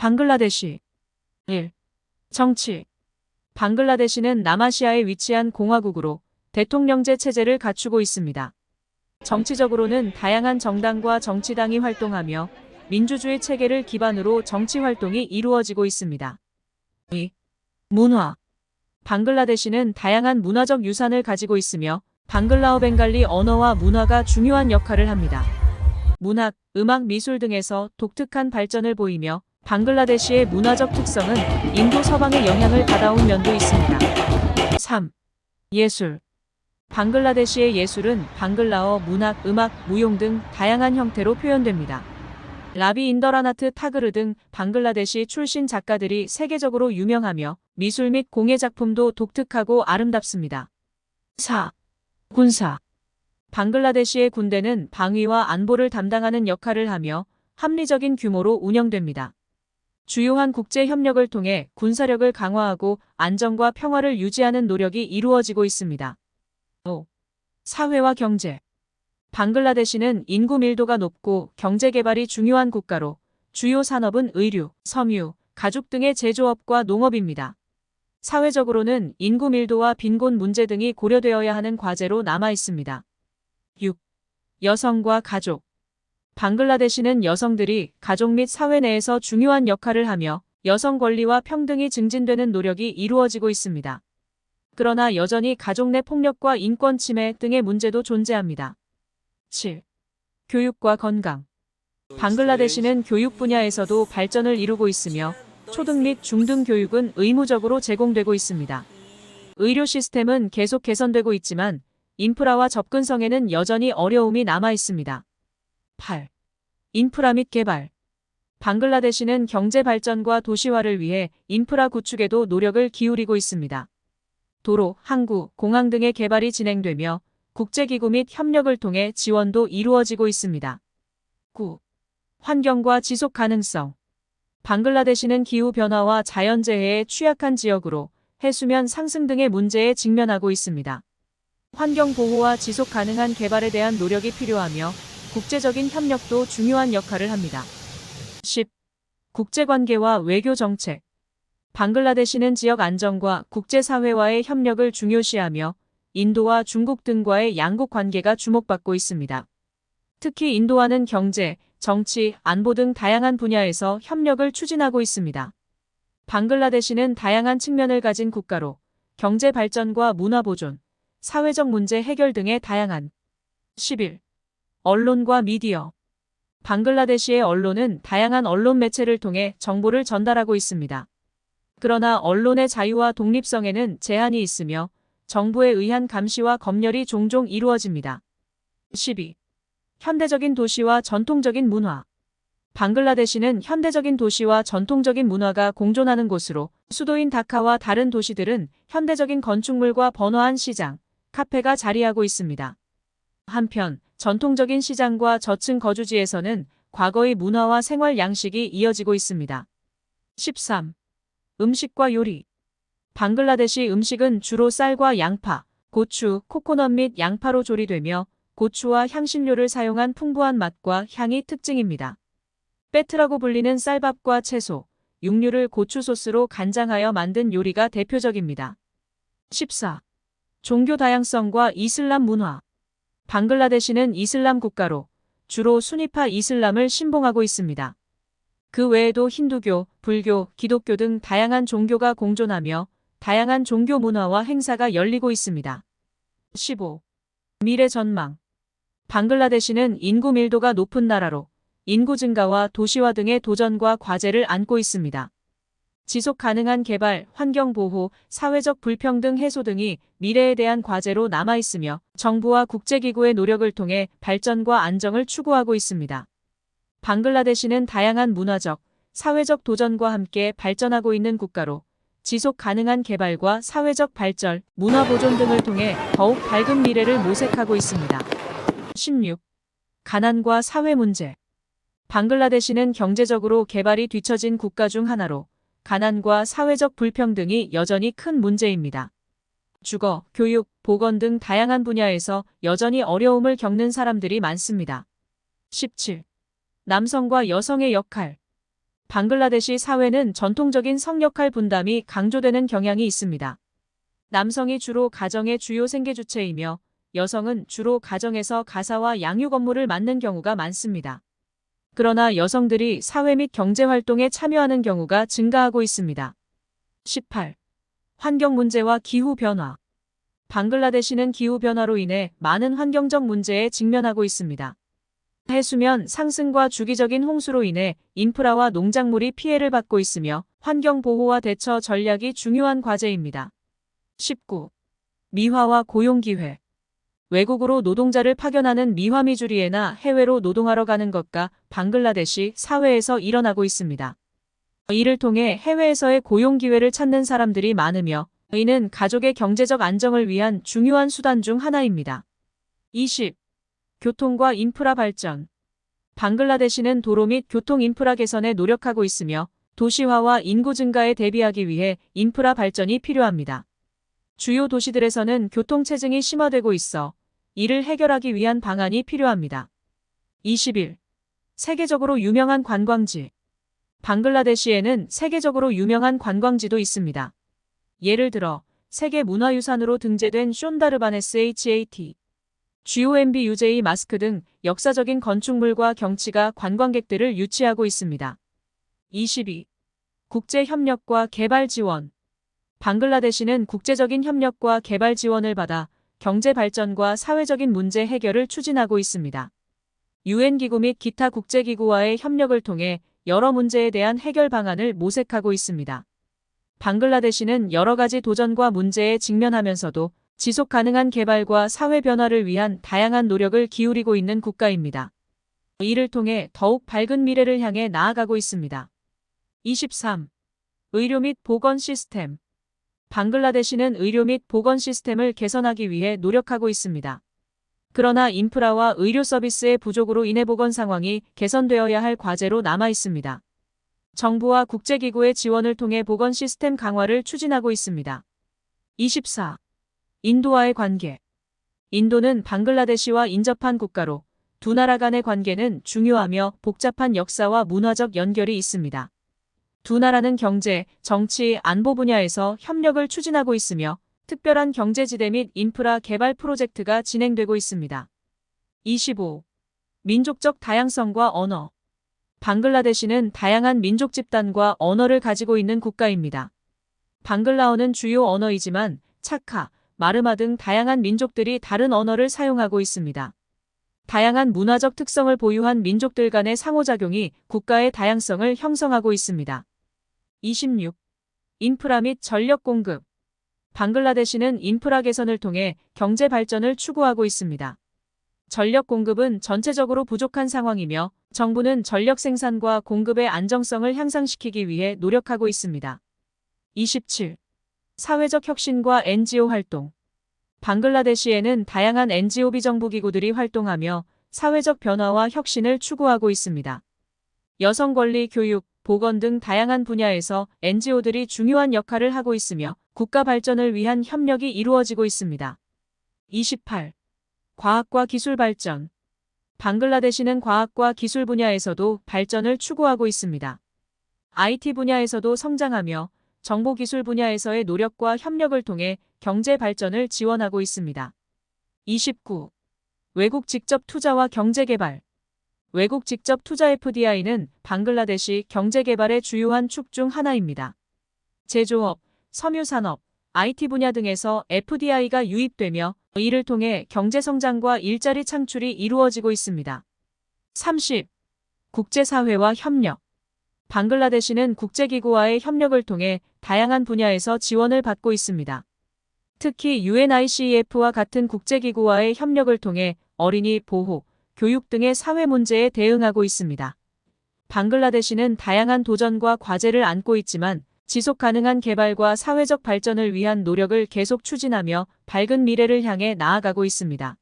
방글라데시 1. 정치. 방글라데시는 남아시아에 위치한 공화국으로 대통령제 체제를 갖추고 있습니다. 정치적으로는 다양한 정당과 정치당이 활동하며 민주주의 체계를 기반으로 정치 활동이 이루어지고 있습니다. 2. 문화. 방글라데시는 다양한 문화적 유산을 가지고 있으며 방글라어 벵갈리 언어와 문화가 중요한 역할을 합니다. 문학, 음악, 미술 등에서 독특한 발전을 보이며 방글라데시의 문화적 특성은 인도 서방의 영향을 받아온 면도 있습니다. 3. 예술. 방글라데시의 예술은 방글라어, 문학, 음악, 무용 등 다양한 형태로 표현됩니다. 라비 인더라나트 타그르 등 방글라데시 출신 작가들이 세계적으로 유명하며 미술 및 공예 작품도 독특하고 아름답습니다. 4. 군사. 방글라데시의 군대는 방위와 안보를 담당하는 역할을 하며 합리적인 규모로 운영됩니다. 주요한 국제 협력을 통해 군사력을 강화하고 안정과 평화를 유지하는 노력이 이루어지고 있습니다. 5. 사회와 경제. 방글라데시는 인구 밀도가 높고 경제 개발이 중요한 국가로 주요 산업은 의류, 섬유, 가죽 등의 제조업과 농업입니다. 사회적으로는 인구 밀도와 빈곤 문제 등이 고려되어야 하는 과제로 남아 있습니다. 6. 여성과 가족. 방글라데시는 여성들이 가족 및 사회 내에서 중요한 역할을 하며 여성 권리와 평등이 증진되는 노력이 이루어지고 있습니다. 그러나 여전히 가족 내 폭력과 인권 침해 등의 문제도 존재합니다. 7. 교육과 건강. 방글라데시는 교육 분야에서도 발전을 이루고 있으며 초등 및 중등 교육은 의무적으로 제공되고 있습니다. 의료 시스템은 계속 개선되고 있지만 인프라와 접근성에는 여전히 어려움이 남아 있습니다. 8. 인프라 및 개발. 방글라데시는 경제 발전과 도시화를 위해 인프라 구축에도 노력을 기울이고 있습니다. 도로, 항구, 공항 등의 개발이 진행되며 국제기구 및 협력을 통해 지원도 이루어지고 있습니다. 9. 환경과 지속 가능성. 방글라데시는 기후변화와 자연재해에 취약한 지역으로 해수면 상승 등의 문제에 직면하고 있습니다. 환경보호와 지속 가능한 개발에 대한 노력이 필요하며 국제적인 협력도 중요한 역할을 합니다. 10. 국제관계와 외교정책. 방글라데시는 지역 안정과 국제사회와의 협력을 중요시하며 인도와 중국 등과의 양국 관계가 주목받고 있습니다. 특히 인도와는 경제, 정치, 안보 등 다양한 분야에서 협력을 추진하고 있습니다. 방글라데시는 다양한 측면을 가진 국가로 경제 발전과 문화 보존, 사회적 문제 해결 등의 다양한 11. 언론과 미디어. 방글라데시의 언론은 다양한 언론 매체를 통해 정보를 전달하고 있습니다. 그러나 언론의 자유와 독립성에는 제한이 있으며 정부에 의한 감시와 검열이 종종 이루어집니다. 12. 현대적인 도시와 전통적인 문화. 방글라데시는 현대적인 도시와 전통적인 문화가 공존하는 곳으로 수도인 다카와 다른 도시들은 현대적인 건축물과 번화한 시장, 카페가 자리하고 있습니다. 한편 전통적인 시장과 저층 거주지에서는 과거의 문화와 생활 양식이 이어지고 있습니다. 13. 음식과 요리. 방글라데시 음식은 주로 쌀과 양파, 고추, 코코넛 및 양파로 조리되며 고추와 향신료를 사용한 풍부한 맛과 향이 특징입니다. 빼트라고 불리는 쌀밥과 채소, 육류를 고추 소스로 간장하여 만든 요리가 대표적입니다. 14. 종교 다양성과 이슬람 문화. 방글라데시는 이슬람 국가로 주로 수니파 이슬람을 신봉하고 있습니다. 그 외에도 힌두교, 불교, 기독교 등 다양한 종교가 공존하며 다양한 종교 문화와 행사가 열리고 있습니다. 15. 미래 전망. 방글라데시는 인구 밀도가 높은 나라로 인구 증가와 도시화 등의 도전과 과제를 안고 있습니다. 지속 가능한 개발, 환경 보호, 사회적 불평등 해소 등이 미래에 대한 과제로 남아 있으며 정부와 국제기구의 노력을 통해 발전과 안정을 추구하고 있습니다. 방글라데시는 다양한 문화적, 사회적 도전과 함께 발전하고 있는 국가로 지속 가능한 개발과 사회적 발전, 문화 보존 등을 통해 더욱 밝은 미래를 모색하고 있습니다. 16. 가난과 사회 문제. 방글라데시는 경제적으로 개발이 뒤처진 국가 중 하나로 가난과 사회적 불평등이 여전히 큰 문제입니다. 주거, 교육, 보건 등 다양한 분야에서 여전히 어려움을 겪는 사람들이 많습니다. 17. 남성과 여성의 역할. 방글라데시 사회는 전통적인 성역할 분담이 강조되는 경향이 있습니다. 남성이 주로 가정의 주요 생계주체이며 여성은 주로 가정에서 가사와 양육 업무를 맡는 경우가 많습니다. 그러나 여성들이 사회 및 경제활동에 참여하는 경우가 증가하고 있습니다. 18. 환경 문제와 기후 변화. 방글라데시는 기후 변화로 인해 많은 환경적 문제에 직면하고 있습니다. 해수면 상승과 주기적인 홍수로 인해 인프라와 농작물이 피해를 받고 있으며 환경 보호와 대처 전략이 중요한 과제입니다. 19. 미화와 고용 기회. 외국으로 노동자를 파견하는 미화미주리에나 해외로 노동하러 가는 것과 방글라데시 사회에서 일어나고 있습니다. 이를 통해 해외에서의 고용 기회를 찾는 사람들이 많으며 이는 가족의 경제적 안정을 위한 중요한 수단 중 하나입니다. 20. 교통과 인프라 발전. 방글라데시는 도로 및 교통 인프라 개선에 노력하고 있으며 도시화와 인구 증가에 대비하기 위해 인프라 발전이 필요합니다. 주요 도시들에서는 교통체증이 심화되고 있어 이를 해결하기 위한 방안이 필요합니다. 21. 세계적으로 유명한 관광지. 방글라데시에는 세계적으로 유명한 관광지도 있습니다. 예를 들어 세계문화유산으로 등재된 숀다르바네스 HAT, GOMB 마스크 등 역사적인 건축물과 경치가 관광객들을 유치하고 있습니다. 22. 국제협력과 개발 지원. 방글라데시는 국제적인 협력과 개발 지원을 받아 경제 발전과 사회적인 문제 해결을 추진하고 있습니다. 유엔기구 및 기타 국제기구와의 협력을 통해 여러 문제에 대한 해결 방안을 모색하고 있습니다. 방글라데시는 여러 가지 도전과 문제에 직면하면서도 지속 가능한 개발과 사회 변화를 위한 다양한 노력을 기울이고 있는 국가입니다. 이를 통해 더욱 밝은 미래를 향해 나아가고 있습니다. 23. 의료 및 보건 시스템. 방글라데시는 의료 및 보건 시스템을 개선하기 위해 노력하고 있습니다. 그러나 인프라와 의료 서비스의 부족으로 인해 보건 상황이 개선되어야 할 과제로 남아 있습니다. 정부와 국제기구의 지원을 통해 보건 시스템 강화를 추진하고 있습니다. 24. 인도와의 관계. 인도는 방글라데시와 인접한 국가로 두 나라 간의 관계는 중요하며 복잡한 역사와 문화적 연결이 있습니다. 두 나라는 경제, 정치, 안보 분야에서 협력을 추진하고 있으며 특별한 경제지대 및 인프라 개발 프로젝트가 진행되고 있습니다. 25. 민족적 다양성과 언어. 방글라데시는 다양한 민족 집단과 언어를 가지고 있는 국가입니다. 방글라어는 주요 언어이지만 차카, 마르마 등 다양한 민족들이 다른 언어를 사용하고 있습니다. 다양한 문화적 특성을 보유한 민족들 간의 상호작용이 국가의 다양성을 형성하고 있습니다. 26. 인프라 및 전력 공급. 방글라데시는 인프라 개선을 통해 경제 발전을 추구하고 있습니다. 전력 공급은 전체적으로 부족한 상황이며 정부는 전력 생산과 공급의 안정성을 향상시키기 위해 노력하고 있습니다. 27. 사회적 혁신과 NGO 활동. 방글라데시에는 다양한 NGO 비정부 기구들이 활동하며 사회적 변화와 혁신을 추구하고 있습니다. 여성 권리, 교육, 보건 등 다양한 분야에서 NGO들이 중요한 역할을 하고 있으며 국가 발전을 위한 협력이 이루어지고 있습니다. 28. 과학과 기술 발전. 방글라데시는 과학과 기술 분야에서도 발전을 추구하고 있습니다. IT 분야에서도 성장하며 정보기술 분야에서의 노력과 협력을 통해 경제 발전을 지원하고 있습니다. 29. 외국 직접 투자와 경제 개발. 외국 직접 투자 FDI는 방글라데시 경제 개발의 주요한 축 중 하나입니다. 제조업, 섬유산업, IT 분야 등에서 FDI가 유입되며 이를 통해 경제 성장과 일자리 창출이 이루어지고 있습니다. 30. 국제사회와 협력. 방글라데시는 국제기구와의 협력을 통해 다양한 분야에서 지원을 받고 있습니다. 특히 UNICEF와 같은 국제기구와의 협력을 통해 어린이 보호, 교육 등의 사회 문제에 대응하고 있습니다. 방글라데시는 다양한 도전과 과제를 안고 있지만 지속 가능한 개발과 사회적 발전을 위한 노력을 계속 추진하며 밝은 미래를 향해 나아가고 있습니다.